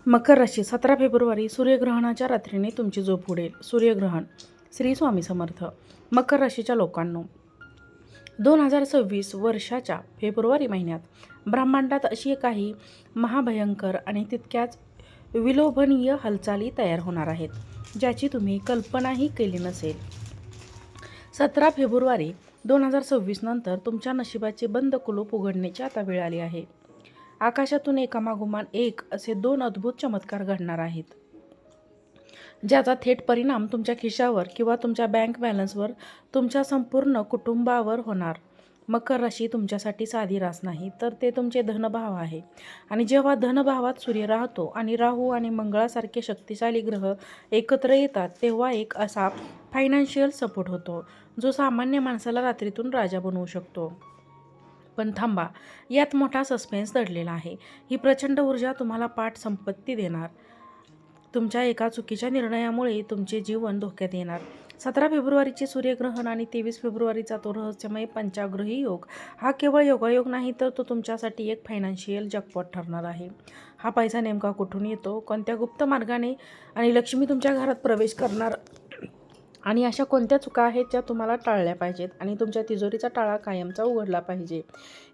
मकर राशी 17 फेब्रुवारी सूर्यग्रहणाच्या रात्रीने तुमची झोप उडेल. सूर्यग्रहण. श्री स्वामी समर्थ. मकर राशीच्या लोकांनो, 2026 वर्षाच्या फेब्रुवारी महिन्यात ब्रह्मांडात अशी काही महाभयंकर आणि तितक्याच विलोभनीय हालचाली तयार होणार आहेत, ज्याची तुम्ही कल्पनाही केली नसेल. 17 फेब्रुवारी 2026 नंतर तुमच्या नशिबाचे बंद कुलूप उघडण्याची आता वेळ आली आहे. आकाशातून एकामागोमाग एक असे 2 अद्भुत चमत्कार घडणार आहेत, ज्याचा थेट परिणाम तुमच्या खिशावर किंवा तुमच्या बँक बॅलन्सवर, तुमच्या संपूर्ण कुटुंबावर होणार. मकर राशी तुमच्यासाठी साधी रास नाही, तर ते तुमचे धनभाव आहे. आणि जेव्हा धनभावात सूर्य राहतो आणि राहू आणि मंगळासारखे शक्तिशाली ग्रह एकत्र येतात, तेव्हा एक असा फायनान्शियल सपोर्ट होतो, जो सामान्य माणसाला रात्रीतून राजा बनवू शकतो. पण थांबा, यात मोठा सस्पेन्स दडलेला आहे. ही प्रचंड ऊर्जा तुम्हाला पाठ संपत्ती देणार. तुमच्या एका चुकीच्या निर्णयामुळे तुमचे जीवन धोक्यात येणार. 17 फेब्रुवारीचे सूर्यग्रहण आणि 23 फेब्रुवारीचा तो रहस्यमय पंचाग्रही योग हा केवळ योगायोग नाही, तर तो तुमच्यासाठी एक फायनान्शियल जॅकपॉट ठरणार आहे. हा पैसा नेमका कुठून येतो, कोणत्या गुप्त मार्गाने, आणि लक्ष्मी तुमच्या घरात प्रवेश करणार, आणि अशा कोणत्या चुका आहेत ज्या तुम्हाला टाळल्या पाहिजेत आणि तुमच्या तिजोरीचा टाळा कायमचा उघडला पाहिजे,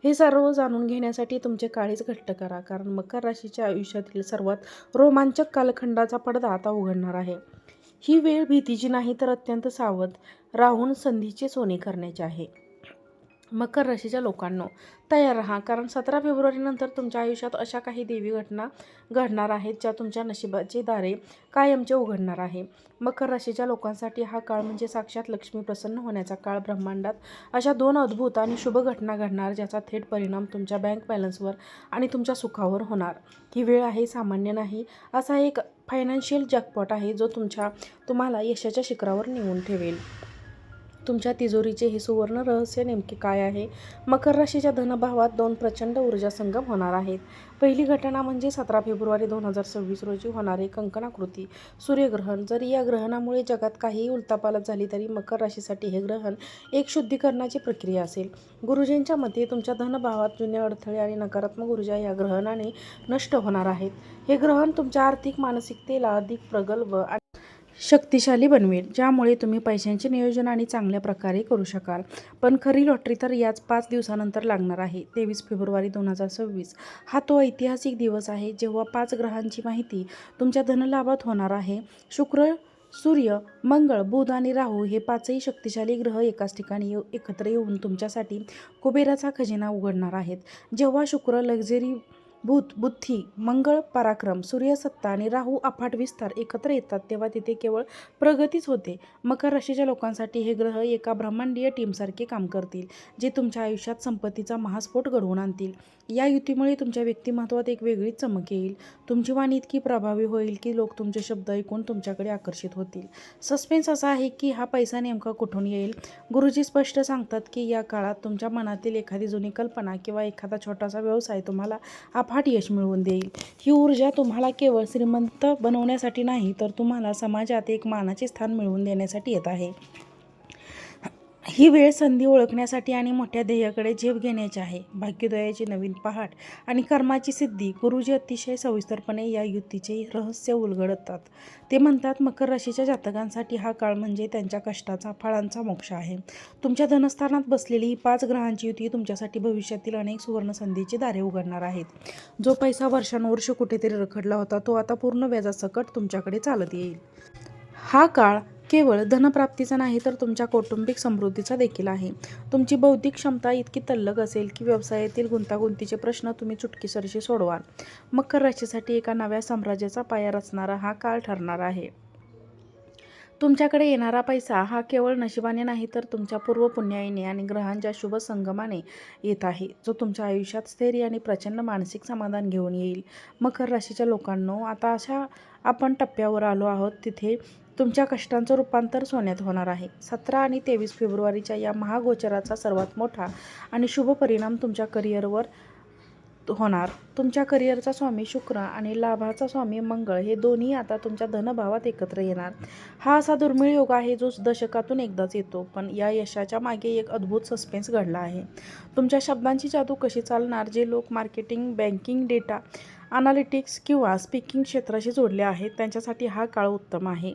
हे सर्व जाणून घेण्यासाठी तुमचे काळीज घट्ट करा, कारण मकर राशीच्या आयुष्यातील सर्वात रोमांचक कालखंडाचा पडदा आता उघडणार आहे. ही वेळ भीतीची नाही, तर अत्यंत सावध राहून संधीचे सोने करण्याचे आहे. मकर राशीच्या लोकांनो, तयार राहा, कारण 17 फेब्रुवारीनंतर तुमच्या आयुष्यात अशा काही देवी घटना घडणार आहेत, ज्या तुमच्या नशिबाचे दारे कायमचे उघडणार आहे. मकर राशीच्या लोकांसाठी हा काळ म्हणजे साक्षात लक्ष्मी प्रसन्न होण्याचा काळ. ब्रह्मांडात अशा 2 अद्भुत आणि शुभ घटना घडणार, ज्याचा थेट परिणाम तुमच्या बँक बॅलन्सवर आणि तुमच्या सुखावर होणार. ही वेळ आहे सामान्य नाही, असा एक फायनान्शियल जॅकपॉट आहे, जो तुम्हाला यशाच्या शिखरावर नेऊन ठेवेल. तुमच्या तिजोरीचे हे सुवर्ण रहस्य नेमके काय आहे? मकर राशीच्या धनभावात 2 प्रचंड ऊर्जा संगम होणार आहेत. पहिली घटना म्हणजे 17 फेब्रुवारी 2026 रोजी होणारे कंकणाकृती सूर्यग्रहण. जरी या ग्रहणामुळे जगात काहीही उलथापालथ झाली, तरी मकर राशीसाठी हे ग्रहण एक शुद्धीकरणाची प्रक्रिया असेल. गुरुजींच्या मते तुमच्या धनभावात जुने अडथळे आणि नकारात्मक ऊर्जा या ग्रहणाने नष्ट होणार आहेत. हे ग्रहण तुमच्या आर्थिक मानसिकतेला अधिक प्रगल्भ आणि शक्तिशाली बनवेल, ज्यामुळे तुम्ही पैशांचे नियोजन आणि चांगल्या प्रकारे करू शकाल. पण खरी लॉटरी तर याच 5 दिवसानंतर लागणार आहे. 23 फेब्रुवारी 2026 हा तो ऐतिहासिक दिवस आहे, जेव्हा 5 ग्रहांची माहिती तुमच्या धनलाभात होणार आहे. शुक्र, सूर्य, मंगळ, बुध आणि राहू हे 5ही शक्तिशाली ग्रह एकाच ठिकाणी एकत्र येऊन तुमच्यासाठी कुबेराचा खजिना उघडणार आहेत. जेव्हा शुक्र लक्झरी, बुध बुद्धी, मंगळ पराक्रम, सूर्य सत्ता आणि राहू अफाट विस्तार एकत्र येतात, तेव्हा तिथे केवळ प्रगतीच होते. मकर राशीच्या लोकांसाठी हे ग्रह एका ब्रह्मांडीय टीमसारखे काम करतील, जे तुमच्या आयुष्यात संपत्तीचा महास्फोट घडवून आणतील. या युतीमुळे तुमच्या व्यक्तिमत्वात एक वेगळीच चमक येईल. तुमची वाणी इतकी प्रभावी होईल की लोक तुमचे शब्द ऐकून तुमच्याकडे आकर्षित होतील. सस्पेन्स असा आहे की हा पैसा नेमका कुठून येईल. गुरुजी स्पष्ट सांगतात की या काळात तुमच्या मनातील एखादी जुनी कल्पना किंवा एखादा छोटासा व्यवसाय तुम्हाला अफाट यश मिळवून देईल. ही ऊर्जा तुम्हाला केवळ श्रीमंत बनवण्यासाठी नाही, तर तुम्हाला समाजात एक मानाचे स्थान मिळवून देण्यासाठी येत आहे. ही वेळ संधी ओळखण्यासाठी आणि मोठ्या ध्येयाकडे झेप घेण्याची आहे. भाग्योदयाची नवीन पहाट आणि कर्माची सिद्धी. गुरुजी अतिशय सविस्तरपणे या युतीचे रहस्य उलगडतात. ते म्हणतात, मकर राशीच्या जातकांसाठी हा काळ म्हणजे त्यांच्या कष्टाचा, फळांचा मोक्ष आहे. तुमच्या धनस्थानात बसलेली ही 5 ग्रहांची युती तुमच्यासाठी भविष्यातील अनेक सुवर्ण संधीची दारे उघडणार आहेत. जो पैसा वर्षानुवर्ष कुठेतरी रखडला होता, तो आता पूर्ण व्याजासकट तुमच्याकडे चालत येईल. हा काळ केवळ धनप्राप्तीचा नाही, तर तुमच्या कौटुंबिक समृद्धीचा देखील आहे. तुमची बौद्धिक क्षमता इतकी तल्लख असेल की व्यवसायातील गुंतागुंतीचे प्रश्न तुम्ही चुटकीसरशी सोडवाल. मकर राशीसाठी एका नव्या साम्राज्याचा पाया रचणारा हा काळ ठरणार आहे. तुमच्याकडे येणारा पैसा हा केवळ नशिबाने नाही, तर तुमच्या पूर्वपुण्याईने आणि ग्रहांच्या शुभ संगमाने येत आहे, जो तुमच्या आयुष्यात स्थैर्य आणि प्रचंड मानसिक समाधान घेऊन येईल. मकर राशीच्या लोकांनो, आता अशा आपण टप्प्यावर आलो आहोत जिथे तुमच्या कष्टांचं रूपांतर सोन्यात होणार आहे. 17 आणि 23 फेब्रुवारीच्या या महागोचराचा सर्वात मोठा आणि शुभ परिणाम तुमच्या करिअरवर होणार. तुमच्या करिअरचा स्वामी शुक्र आणि लाभाचा स्वामी मंगळ हे दोन्ही आता तुमच्या धनभावात एकत्र येणार. हा असा दुर्मिळ योग आहे जो दशकातून एकदाच येतो. पण या यशाच्या मागे एक अद्भुत सस्पेन्स घडला आहे. तुमच्या शब्दांची जादू कशी चालणार? जे लोक मार्केटिंग, बँकिंग, डेटा अनालिटिक्स किंवा स्पीकिंग क्षेत्राशी जोडले आहेत त्यांच्यासाठी हा काळ उत्तम आहे.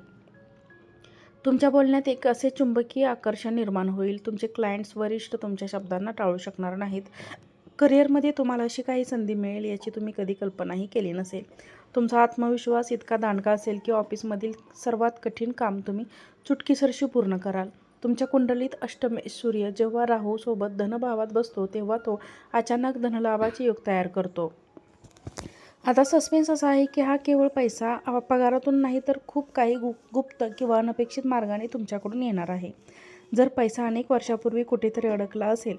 तुमच्या बोलण्यात एक असे चुंबकीय आकर्षण निर्माण होईल. तुमचे क्लायंट्स वरिष्ठ तुमच्या शब्दांना टाळू शकणार नाहीत. करिअरमध्ये तुम्हाला अशी काही संधी मिळेल याची तुम्ही कधी कल्पनाही केली नसेल. तुमचा आत्मविश्वास इतका दांडगा असेल की ऑफिसमधील सर्वात कठीण काम तुम्ही चुटकीसरशी पूर्ण कराल. तुमच्या कुंडलीत अष्टमेश सूर्य जेव्हा राहू सोबत धनभावात बसतो तेव्हा तो अचानक धनलाभाचे योग तयार करतो. आता सस्पेन्स असा आहे की हा केवळ पैसा पगारातून नाही तर खूप काही गुप्त किंवा अनपेक्षित मार्गाने तुमच्याकडून येणार आहे. जर पैसा अनेक वर्षापूर्वी कुठेतरी अडकला असेल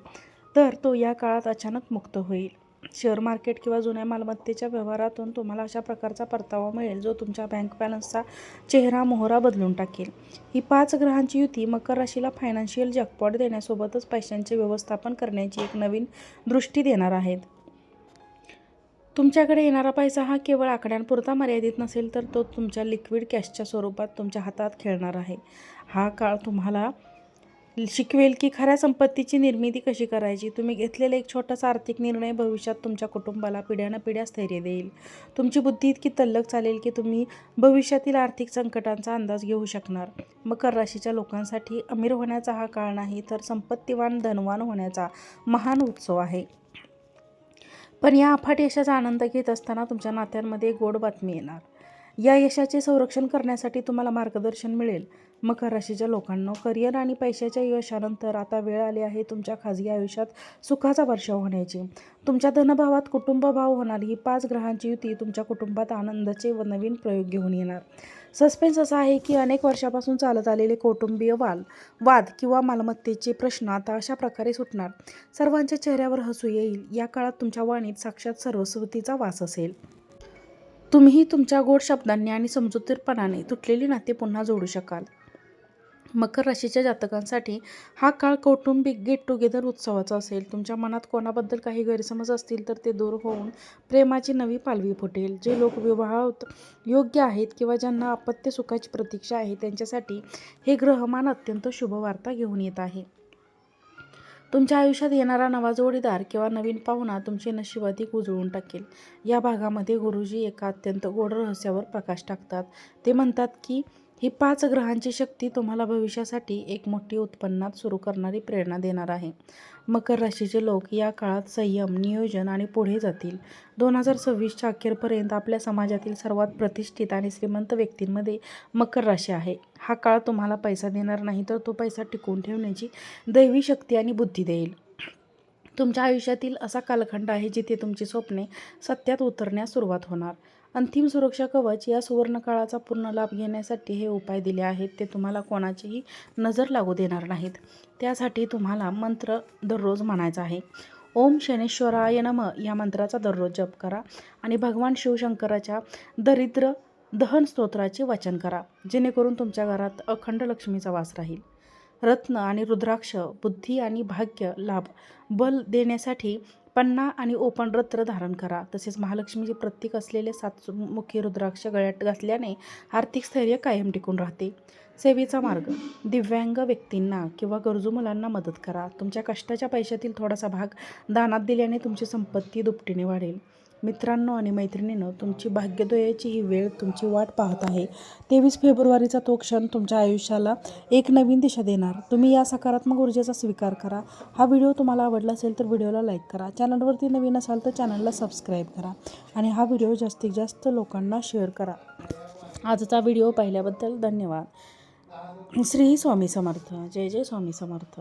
तर तो या काळात अचानक मुक्त होईल. शेअर मार्केट किंवा जुन्या मालमत्तेच्या व्यवहारातून तुम्हाला अशा प्रकारचा परतावा मिळेल जो तुमच्या बँक बॅलन्सचा चेहरा मोहरा बदलून टाकेल. ही 5 ग्रहांची युती मकर राशीला फायनान्शियल जॅकपॉट देण्यासोबतच पैशांचे व्यवस्थापन करण्याची एक नवीन दृष्टी देणार आहेत. तुमच्याकडे येणारा पैसा हा केवळ आकड्यांपुरता मर्यादित नसेल तर तो तुमच्या लिक्विड कॅशच्या स्वरूपात तुमच्या हातात खेळणार आहे. हा काळ तुम्हाला शिकवेल की खऱ्या संपत्तीची निर्मिती कशी करायची. तुम्ही घेतलेला एक छोटासा आर्थिक निर्णय भविष्यात तुमच्या कुटुंबाला पिढ्यानपिढ्या स्थैर्य देईल. तुमची बुद्धी इतकी तल्लख चालेल की तुम्ही भविष्यातील आर्थिक संकटांचा अंदाज घेऊ शकणार. मकर राशीच्या लोकांसाठी अमीर होण्याचा हा काळ नाही तर संपत्तीवान धनवान होण्याचा महान उत्सव आहे. पण या अफाट यशाचा आनंद घेत असताना तुमच्या नात्यांमध्ये एक गोड बातमी येणार. या यशाचे संरक्षण करण्यासाठी तुम्हाला मार्गदर्शन मिळेल. मकर राशीच्या लोकांनो, करिअर आणि पैशाच्या यशानंतर आता वेळ आली आहे तुमच्या खाजगी आयुष्यात सुखाचा वर्षाव होण्याची. तुमच्या धनभावात कुटुंबभाव होणार. ही 5 ग्रहांची युती तुमच्या कुटुंबात आनंदाचे व नवीन प्रयोग घेऊन येणार. सस्पेन्स असा आहे की अनेक वर्षापासून चालत आलेले कौटुंबिक वाद किंवा मालमत्तेचे प्रश्न आता अशा प्रकारे सुटणार. सर्वांच्या चेहऱ्यावर हसू येईल. या काळात तुमच्या वाणीत साक्षात सरस्वतीचा वास असेल. तुम्ही तुमच्या गोड शब्दांनी आणि समजूतदारपणाने तुटलेली नाती पुन्हा जोडू शकाल. मकर राशीच्या जातकांसाठी हा काळ कौटुंबिक गेट टुगेदर उत्सवाचा असेल. तुमच्या मनात कोणाबद्दल काही गैरसमज असतील तर ते दूर होऊन प्रेमाची नवी पालवी फुटेल. जे लोक विवाहात योग्य आहेत किंवा ज्यांना अपत्य सुखाची प्रतीक्षा आहे त्यांच्यासाठी हे ग्रहमान अत्यंत शुभ वार्ता घेऊन येत आहे. तुमच्या आयुष्यात येणारा नवा जोडीदार किंवा नवीन पाहुणा तुमचे नशीब अधिक उजळून टाकेल. या भागामध्ये गुरुजी एका अत्यंत गोड रहस्यावर प्रकाश टाकतात. ते म्हणतात की ही 5 ग्रहांची शक्ती तुम्हाला भविष्यासाठी एक मोठी उत्पन्नात सुरू करणारी प्रेरणा देणार आहे. मकर राशीचे लोक या काळात संयम, नियोजन आणि पुढे जातील. 2026च्या अखेरपर्यंत आपल्या समाजातील सर्वात प्रतिष्ठित आणि श्रीमंत व्यक्तींमध्ये मकर राशी आहे. हा काळ तुम्हाला पैसा देणार नाही तर तो पैसा टिकवून ठेवण्याची दैवी शक्ती आणि बुद्धी देईल. तुमच्या आयुष्यातील असा कालखंड आहे जिथे तुमची स्वप्ने सत्यात उतरण्यास सुरुवात होणार. अंतिम सुरक्षा कवच या सुवर्ण काळाचा पूर्ण लाभ घेण्यासाठी हे उपाय दिले आहेत. ते तुम्हाला कोणाचीही नजर लागू देणार नाहीत. त्यासाठी तुम्हाला मंत्र दररोज म्हणायचा आहे. ओम शनेश्वराय नमः या मंत्राचा दररोज जप करा आणि भगवान शिवशंकराच्या दरिद्र दहन स्तोत्राचे वाचन करा, जेणेकरून तुमच्या घरात अखंड लक्ष्मीचा वास राहील. रत्न आणि रुद्राक्ष बुद्धी आणि भाग्य लाभ बल देण्यासाठी पन्ना आणि ओपन रत्न धारण करा. तसेच महालक्ष्मीचे प्रतीक असलेले 7 मुखी रुद्राक्ष गळ्यात घातल्याने आर्थिक स्थैर्य कायम टिकून राहते. सेवेचा मार्ग. दिव्यांग व्यक्तींना किंवा गरजू मुलांना मदत करा. तुमच्या कष्टाच्या पैशातील थोडासा भाग दानात दिल्याने तुमची संपत्ती दुपटीने वाढेल. मित्रांनो आणि मैत्रिणींनो, तुमची भाग्योदयाची ही वेळ तुमची वाट पाहत आहे. 23 फेब्रुवारीचा तो क्षण तुमच्या आयुष्याला एक नवीन दिशा देणार. तुम्ही या सकारात्मक ऊर्जेचा स्वीकार करा. हा व्हिडिओ तुम्हाला आवडला असेल तर व्हिडिओला लाईक करा. चॅनलवरती नवीन असाल तर चॅनलला सबस्क्राईब करा आणि हा व्हिडिओ जास्तीत जास्त लोकांना शेअर करा. आजचा व्हिडिओ पाहिल्याबद्दल धन्यवाद. श्री स्वामी समर्थ. जय जय स्वामी समर्थ.